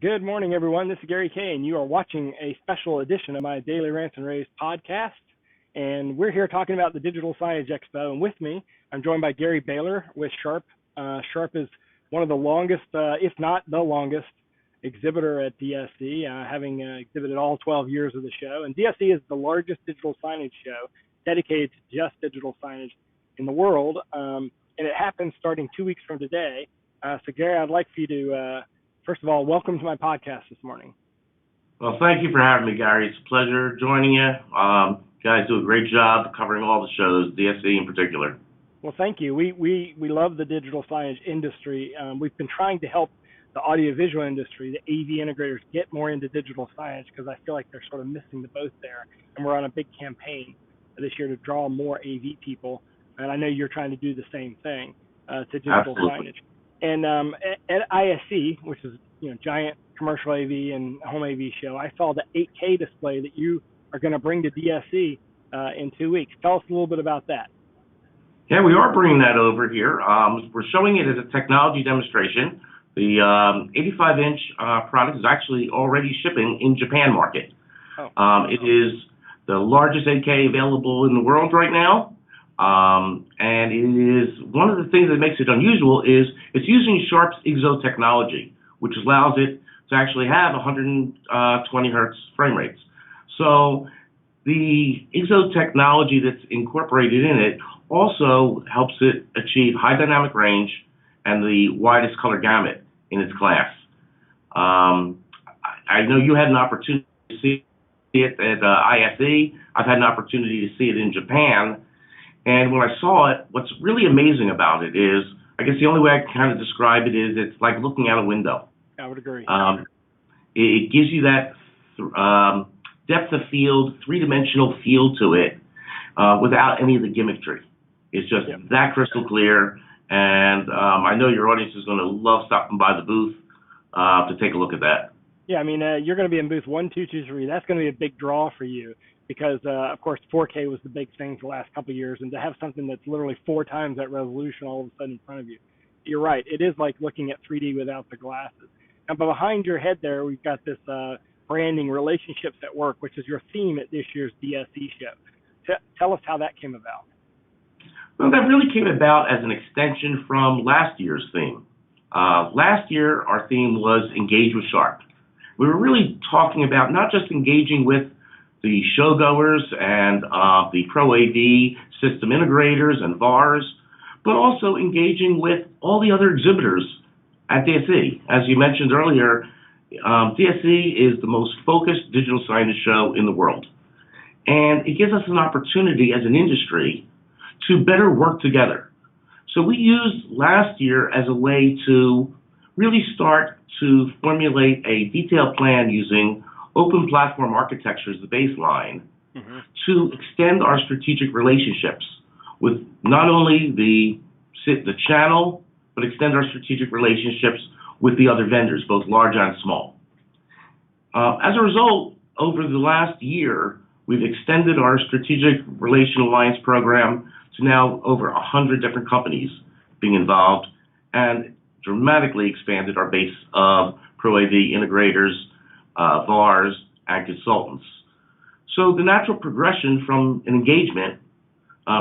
Good morning, everyone. This is Gary Kay, and you are watching a special edition of my Daily Rants and Raves podcast. And we're here talking about the Digital Signage Expo. And with me, I'm joined by Gary Baylor with Sharp. Sharp is one of the longest, if not the longest, exhibitor at DSE, having exhibited all 12 years of the show. And DSE is the largest digital signage show dedicated to just digital signage in the world. And it happens starting 2 weeks from today. So, Gary, I'd like for you to first of all, welcome to my podcast this morning. Well, thank you for having me, Gary. It's a pleasure joining you. Guys do a great job covering all the shows, DSE in particular. Well, thank you. We love the digital signage industry. We've been trying to help the audiovisual industry, the AV integrators, get more into digital signage because I feel like they're sort of missing the boat there. And we're on a big campaign this year to draw more AV people. And I know you're trying to do the same thing to digital Absolutely. signage. And at ISE, which is giant commercial AV and home AV show, I saw the 8K display that you are going to bring to DSE in 2 weeks. Tell us a little bit about that. Yeah, we are bringing that over here. We're showing it as a technology demonstration. The 85-inch product is actually already shipping in Japan market. It is the largest 8K available in the world right now. And it is one of the things that makes it unusual is it's using Sharp's IGZO technology, which allows it to actually have 120 hertz frame rates. So the IGZO technology that's incorporated in it also helps it achieve high dynamic range and the widest color gamut in its class. I know you had an opportunity to see it at ISE. I've had an opportunity to see it in Japan. And when I saw it, what's really amazing about it is, I guess the only way I can kind of describe it is it's like looking out a window. I would agree. It gives you that depth of field, three-dimensional feel to it without any of the gimmickry. It's just that crystal clear. And I know your audience is going to love stopping by the booth to take a look at that. Yeah, I mean, you're going to be in booth 1223. That's going to be a big draw for you. Because, of course, 4K was the big thing for the last couple of years, and to have something that's literally 4 times that resolution all of a sudden in front of you, you're right. It is like looking at 3D without the glasses. And behind your head there, we've got this branding, Relationships at Work, which is your theme at this year's DSE show. Tell us how that came about. Well, that really came about as an extension from last year's theme. Last year, our theme was Engage with Sharp. We were really talking about not just engaging with the showgoers and the Pro AV system integrators and VARs, but also engaging with all the other exhibitors at DSE. As you mentioned earlier, DSE is the most focused digital signage show in the world. And it gives us an opportunity as an industry to better work together. So we used last year as a way to really start to formulate a detailed plan using open platform architecture as the baseline to extend our strategic relationships with not only the channel, but extend our strategic relationships with the other vendors, both large and small. As a result, over the last year, we've extended our strategic relation alliance program to now over 100 different companies being involved and dramatically expanded our base of Pro AV integrators, VARs, and consultants. So the natural progression from an engagement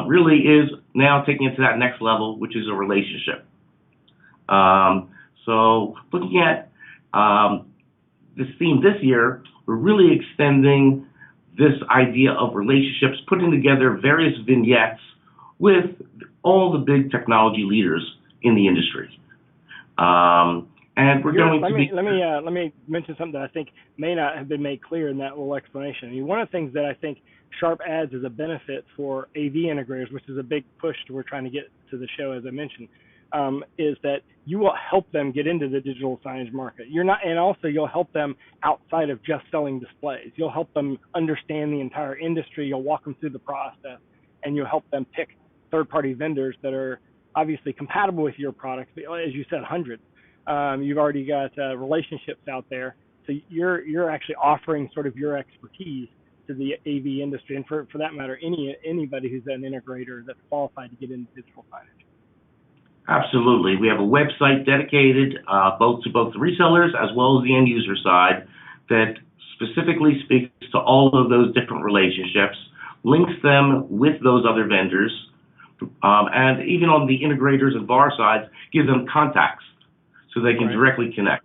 really is now taking it to that next level, which is a relationship. So looking at this theme this year, we're really extending this idea of relationships, putting together various vignettes with all the big technology leaders in the industry. And we're going to be... Let me mention something that I think may not have been made clear in that little explanation. I mean, one of the things that I think Sharp adds as a benefit for AV integrators, which is a big push we're trying to get to the show, as I mentioned, is that you will help them get into the digital signage market. And also you'll help them outside of just selling displays. You'll help them understand the entire industry. You'll walk them through the process, and you'll help them pick third-party vendors that are obviously compatible with your product. As you said, hundreds. You've already got relationships out there, so you're actually offering sort of your expertise to the AV industry, and for that matter, anybody who's an integrator that's qualified to get into digital signage. Absolutely. We have a website dedicated both the resellers as well as the end user side that specifically speaks to all of those different relationships, links them with those other vendors, and even on the integrators and VAR sides, gives them contacts so they can directly connect.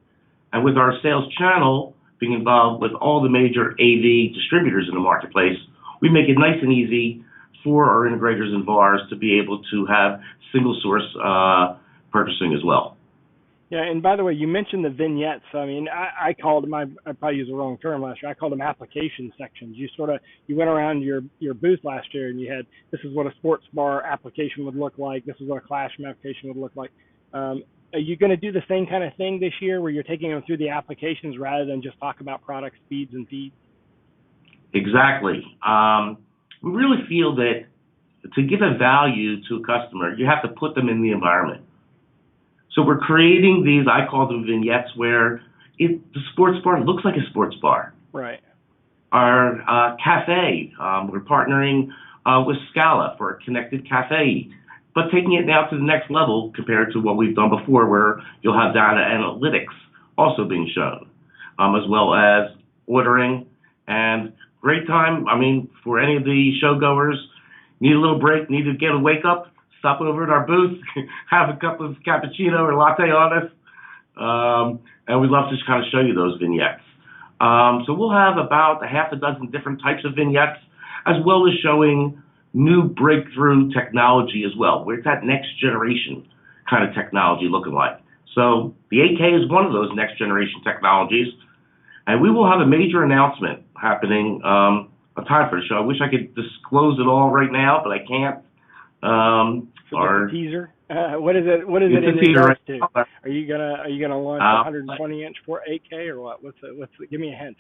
And with our sales channel being involved with all the major AV distributors in the marketplace, we make it nice and easy for our integrators and VARs to be able to have single source purchasing as well. Yeah, and by the way, you mentioned the vignettes. I mean, I called them, I probably used the wrong term last year. I called them application sections. You went around your booth last year and you had, this is what a sports bar application would look like. This is what a classroom application would look like. Are you going to do the same kind of thing this year where you're taking them through the applications rather than just talk about product speeds and feeds? Exactly. We really feel that to give a value to a customer, you have to put them in the environment. So we're creating these, I call them vignettes, where the sports bar looks like a sports bar. Right. Our cafe, we're partnering with Scala for a connected cafe, but taking it now to the next level compared to what we've done before, where you'll have data analytics also being shown, as well as ordering. And great time, I mean, for any of the show goers, need a little break, need to get a wake up, stop over at our booth, have a cup of cappuccino or latte on us, and we'd love to just kind of show you those vignettes. So we'll have about a half a dozen different types of vignettes, as well as showing new breakthrough technology as well. Where's that next generation kind of technology looking like? So the 8K is one of those next generation technologies, and we will have a major announcement happening a time for the show. I wish I could disclose it all right now, but I can't. A teaser. What is it? What is it in regards to? Are you gonna launch a 120-inch for 8K or what? Give me a hint.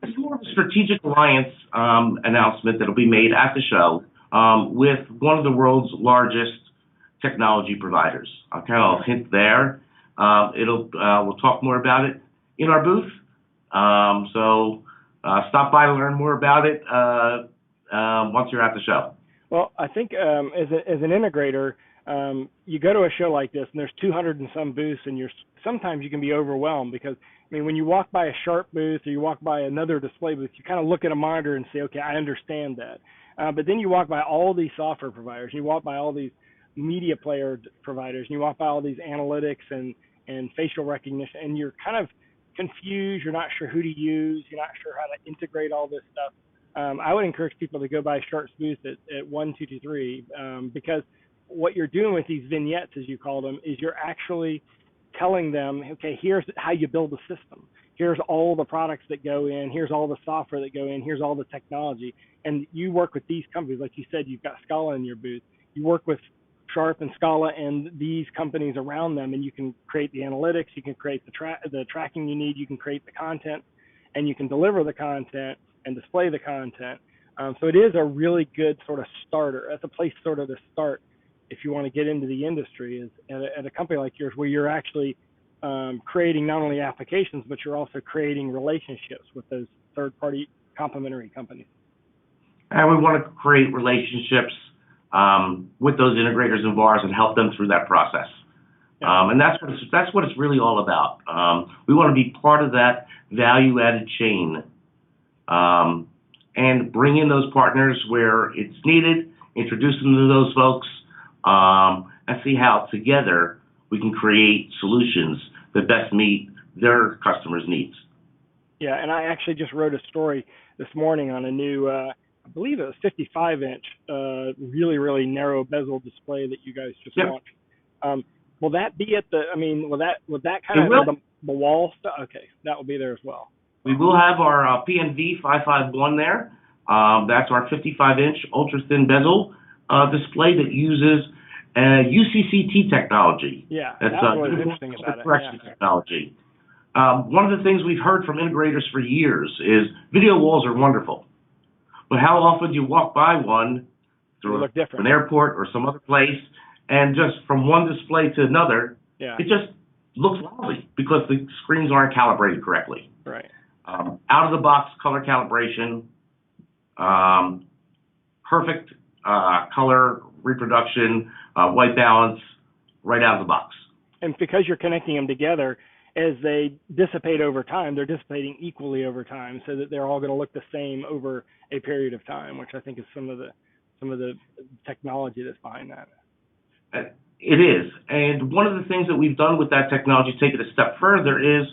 It's more of a strategic alliance announcement that'll be made at the show with one of the world's largest technology providers. I'll kind of hint there. We'll talk more about it in our booth. So stop by to learn more about it once you're at the show. Well, I think as an integrator, you go to a show like this, and there's 200 and some booths, and sometimes you can be overwhelmed because, I mean, when you walk by a Sharp booth or you walk by another display booth, you kind of look at a monitor and say, okay, I understand that. But then you walk by all these software providers, you walk by all these media player providers, and you walk by all these analytics and facial recognition, and you're kind of confused. You're not sure who to use. You're not sure how to integrate all this stuff. I would encourage people to go by Sharp's booth at 1223 because what you're doing with these vignettes, as you call them, is you're actually telling them, okay, here's how you build a system. Here's all the products that go in. Here's all the software that go in. Here's all the technology. And you work with these companies. Like you said, you've got Scala in your booth. You work with Sharp and Scala and these companies around them, and you can create the analytics. You can create the tracking you need. You can create the content, and you can deliver the content and display the content. So it is a really good sort of starter. That's a place sort of to start if you want to get into the industry, is at a company like yours where you're actually creating not only applications, but you're also creating relationships with those third-party complementary companies. And we want to create relationships with those integrators and VARs and help them through that process. Yeah. And that's what it's really all about. We want to be part of that value-added chain and bring in those partners where it's needed, introduce them to those folks, and see how together we can create solutions that best meet their customers' needs. Yeah, and I actually just wrote a story this morning on a new, I believe it was 55-inch, really, really narrow bezel display that you guys just launched. Will that be at the, I mean, will that kind of the wall stuff? Okay, that will be there as well. We will have our PNV 551 there. That's our 55-inch ultra-thin bezel display that uses UCCT technology. Yeah, that's what's interesting about it. Correction technology. One of the things we've heard from integrators for years is video walls are wonderful, but how often do you walk by one through an airport or some other place, and just from one display to another, it just looks lousy because the screens aren't calibrated correctly. Right. Out of the box color calibration, perfect color reproduction, white balance, right out of the box. And because you're connecting them together, as they dissipate over time, they're dissipating equally over time, so that they're all going to look the same over a period of time, which I think is some of the technology that's behind that. It is. And one of the things that we've done with that technology, take it a step further, is,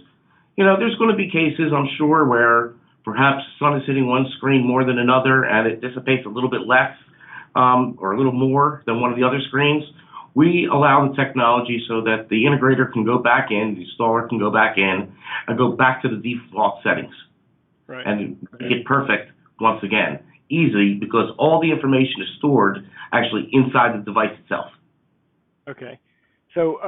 there's going to be cases, I'm sure, where perhaps the sun is hitting one screen more than another and it dissipates a little bit less or a little more than one of the other screens. We allow the technology so that the integrator can go back in, the installer can go back in, and go back to the default settings. Right. And make it perfect once again. Easy, because all the information is stored actually inside the device itself. Okay. So,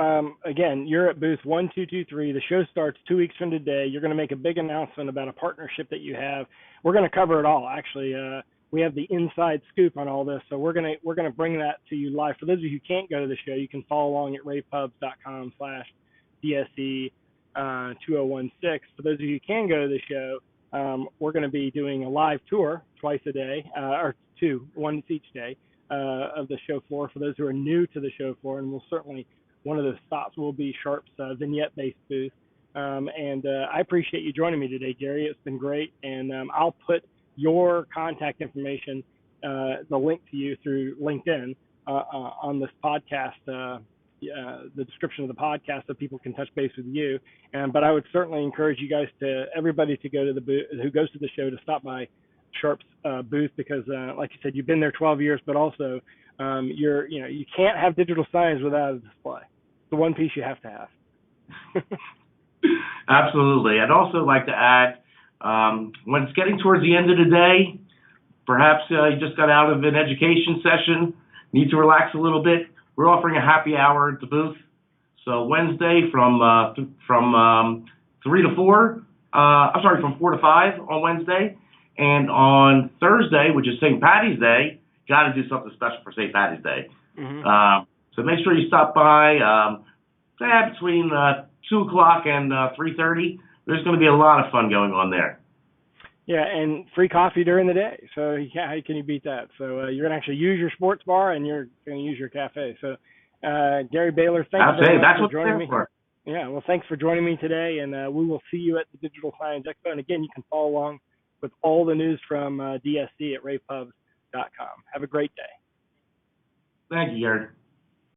again, you're at booth 1223. The show starts 2 weeks from today. You're going to make a big announcement about a partnership that you have. We're going to cover it all, actually. We have the inside scoop on all this, so we're gonna bring that to you live. For those of you who can't go to the show, you can follow along at ravepubs.com/DSE 2016. For those of you who can go to the show, we're going to be doing a live tour twice a day, or one each day, of the show floor for those who are new to the show floor, and one of the stops will be Sharp's vignette-based booth. And I appreciate you joining me today, Gary. It's been great, and I'll put your contact information, the link to you through LinkedIn on this podcast, the description of the podcast, so people can touch base with you. But I would certainly encourage you guys everybody to go to the booth, who goes to the show, to stop by Sharp's booth, because like you said, you've been there 12 years, but also you can't have digital signs without a display. It's the one piece you have to have. Absolutely. I'd also like to add, when it's getting towards the end of the day, perhaps you just got out of an education session, need to relax a little bit, we're offering a happy hour at the booth. So Wednesday from 3 to 4, from 4 to 5 on Wednesday. And on Thursday, which is St. Patty's Day, got to do something special for St. Patty's Day. Mm-hmm. So make sure you stop by between 2 o'clock and 3:30. There's going to be a lot of fun going on there. Yeah, and free coffee during the day. So how can you beat that? So you're going to actually use your sports bar, and you're going to use your cafe. So Gary Baylor, thank you very much for joining me. Yeah, well, thanks for joining me today, and we will see you at the Digital Science Expo. And again, you can follow along with all the news from DSE at ravepubs.com. Have a great day. Thank you, Gary.